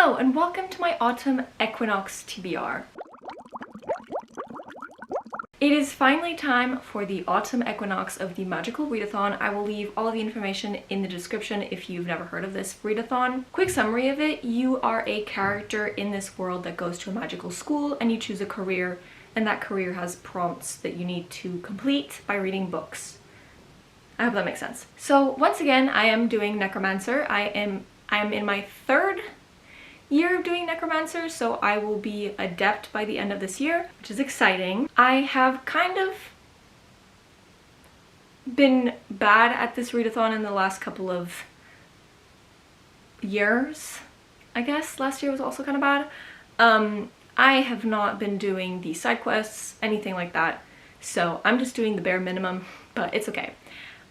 Hello and welcome to my autumn equinox TBR. It is finally time for the autumn equinox of the Magical Readathon. I will leave all of the information in the description if you've never heard of this readathon. Quick summary of it: you are a character in this world that goes to a magical school and you choose a career, and that career has prompts that you need to complete by reading books. I hope that makes sense. So once again, I am doing Necromancer. I am in my third year of doing Necromancer, so I will be adept by the end of this year, which is exciting. I have kind of been bad at this readathon in the last couple of years, I guess. Last year was also kind of bad. I have not been doing the side quests, anything like that, so I'm just doing the bare minimum, but it's okay.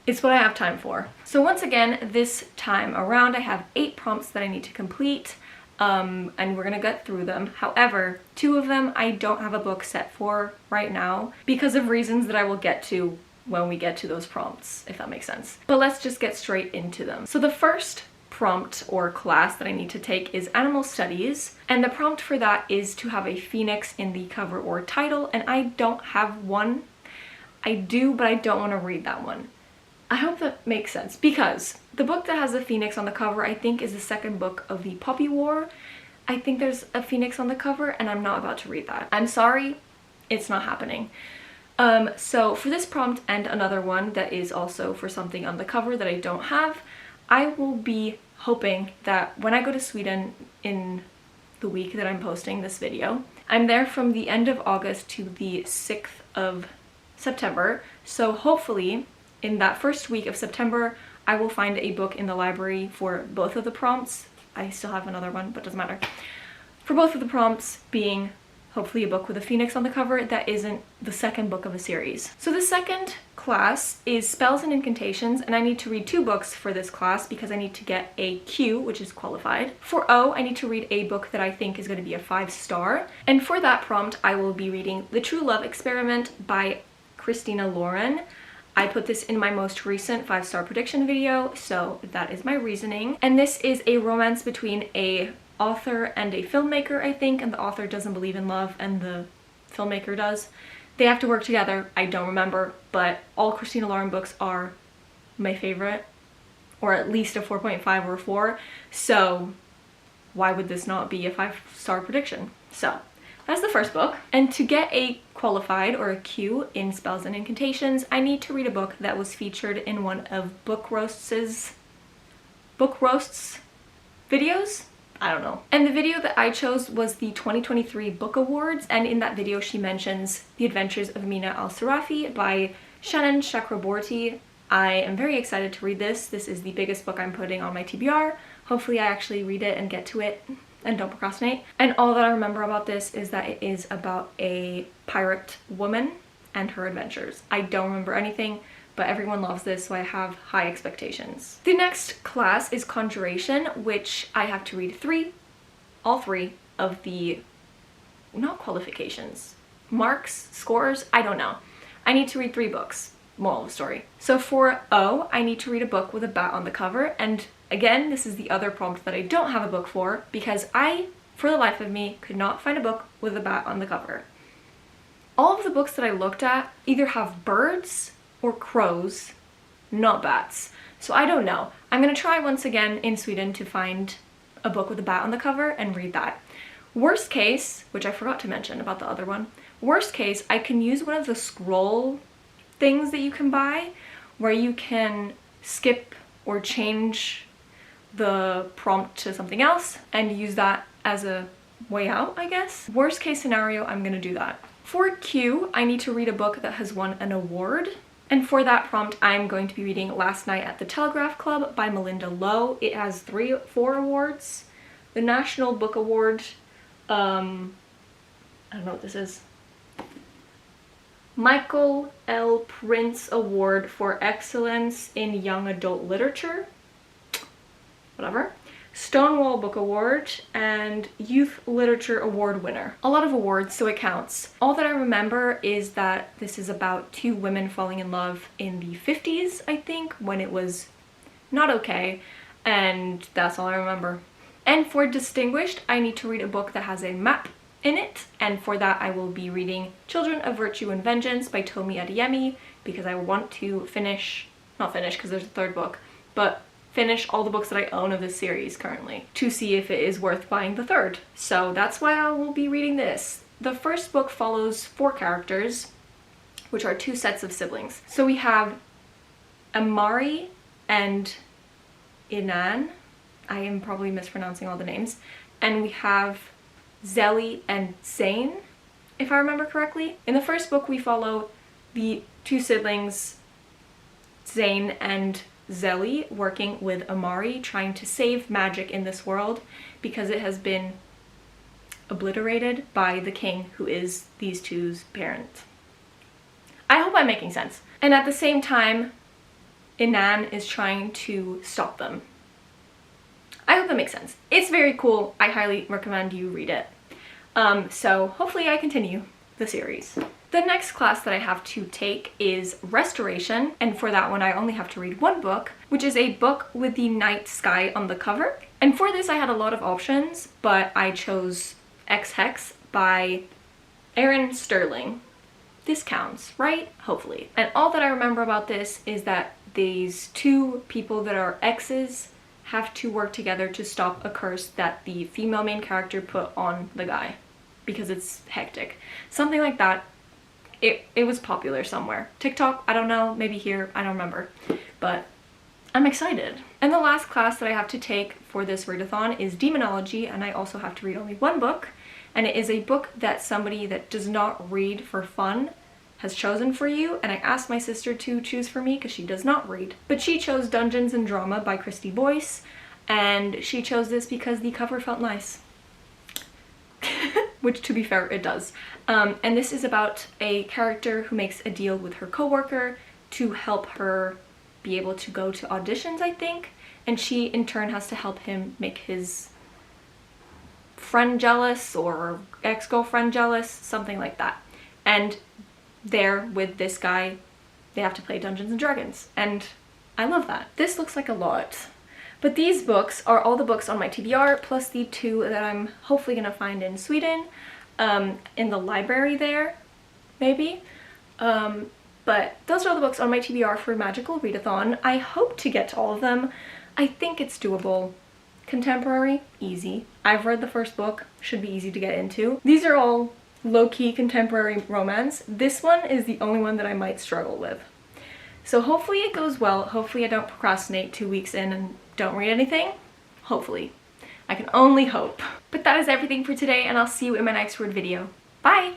It's what I have time for. So once again, this time around I have 8 prompts that I need to complete. And we're gonna get through them. However, 2 of them I don't have a book set for right now because of reasons that I will get to when we get to those prompts, if that makes sense. But let's just get straight into them. So the first prompt or class that I need to take is Animal Studies, and the prompt for that is to have a phoenix in the cover or title, and I don't have one. I do, but I don't want to read that one. I hope that makes sense, because the book that has a phoenix on the cover I think is the second book of the Poppy War. I think there's a phoenix on the cover and I'm not about to read that. I'm sorry, it's not happening. So for this prompt and another one that is also for something on the cover that I don't have, I will be hoping that when I go to Sweden in the week that I'm posting this video, I'm there from the end of August to the 6th of September, so hopefully in that first week of September, I will find a book in the library for both of the prompts. I still have another one, but doesn't matter. For both of the prompts being hopefully a book with a phoenix on the cover that isn't the second book of a series. So the second class is Spells and Incantations, and I need to read 2 books for this class because I need to get a Q, which is qualified. For O, I need to read a book that I think is going to be a 5-star. And for that prompt, I will be reading The True Love Experiment by Christina Lauren. I put this in my most recent 5-star prediction video, so that is my reasoning. And this is a romance between a author and a filmmaker, I think, and the author doesn't believe in love and the filmmaker does. They have to work together, I don't remember, but all Christina Lauren books are my favorite, or at least a 4.5 or a 4, so why would this not be a 5-star prediction? So that's the first book. And to get a qualified or a Q in Spells and Incantations, I need to read a book that was featured in one of Book Roast's videos? I don't know. And the video that I chose was the 2023 Book Awards, and in that video she mentions The Adventures of Mina Al-Sarafi by Shannon Chakraborty. I am very excited to read this. This is the biggest book I'm putting on my TBR. Hopefully I actually read it and get to it and don't procrastinate. And all that I remember about this is that it is about a pirate woman and her adventures. I don't remember anything, but everyone loves this, so I have high expectations. The next class is Conjuration, which I have to read all three of the, not qualifications, marks, scores, I don't know. I need to read 3 books, moral of the story. So for O, I need to read a book with a bat on the cover, and again, this is the other prompt that I don't have a book for because I, for the life of me, could not find a book with a bat on the cover. All of the books that I looked at either have birds or crows, not bats. So I don't know. I'm gonna try once again in Sweden to find a book with a bat on the cover and read that. Worst case, which I forgot to mention about the other one, worst case, I can use one of the scroll things that you can buy where you can skip or change the prompt to something else and use that as a way out, I guess. Worst case scenario, I'm gonna do that. For Q, I need to read a book that has won an award. And for that prompt, I'm going to be reading Last Night at the Telegraph Club by Melinda Lowe. It has 4 awards. The National Book Award, I don't know what this is. Michael L. Prince Award for Excellence in Young Adult Literature. Whatever. Stonewall Book Award, and Youth Literature Award winner. A lot of awards, so it counts. All that I remember is that this is about 2 women falling in love in the 50s, I think, when it was not okay, and that's all I remember. And for distinguished, I need to read a book that has a map in it, and for that I will be reading Children of Virtue and Vengeance by Tomi Adeyemi, because I want to not finish because there's a third book, but finish all the books that I own of this series currently to see if it is worth buying the third. So that's why I will be reading this. The first book follows 4 characters, which are 2 sets of siblings. So we have Amari and Inan. I am probably mispronouncing all the names. And we have Zelly and Zane, if I remember correctly. In the first book, we follow the 2 siblings, Zane and Zelly, working with Amari, trying to save magic in this world because it has been obliterated by the king, who is these 2's parent. I hope I'm making sense. And at the same time, Inan is trying to stop them. I hope that makes sense. It's very cool. I highly recommend you read it. So hopefully I continue the series. The next class that I have to take is Restoration, and for that one I only have to read 1 book, which is a book with the night sky on the cover. And for this I had a lot of options, but I chose X-Hex by Erin Sterling. This counts, right? Hopefully. And all that I remember about this is that these 2 people that are exes have to work together to stop a curse that the female main character put on the guy because it's hectic. Something like that. It was popular somewhere. TikTok, I don't know, maybe here, I don't remember. But I'm excited. And the last class that I have to take for this readathon is Demonology, and I also have to read only 1 book. And it is a book that somebody that does not read for fun has chosen for you, and I asked my sister to choose for me because she does not read. But she chose Dungeons and Drama by Christy Boyce, and she chose this because the cover felt nice. Which, to be fair, it does. And this is about a character who makes a deal with her coworker to help her be able to go to auditions, I think, and she in turn has to help him make his friend jealous or ex-girlfriend jealous, something like that. And there, with this guy, they have to play Dungeons and Dragons, and I love that. This looks like a lot. But these books are all the books on my TBR, plus the 2 that I'm hopefully gonna find in Sweden, in the library there, maybe. But those are all the books on my TBR for Magical Readathon. I hope to get to all of them. I think it's doable. Contemporary, easy. I've read the first book, should be easy to get into. These are all low-key contemporary romance. This one is the only one that I might struggle with. So hopefully it goes well. Hopefully I don't procrastinate 2 weeks in and don't read anything. Hopefully. I can only hope. But that is everything for today, and I'll see you in my next word video. Bye!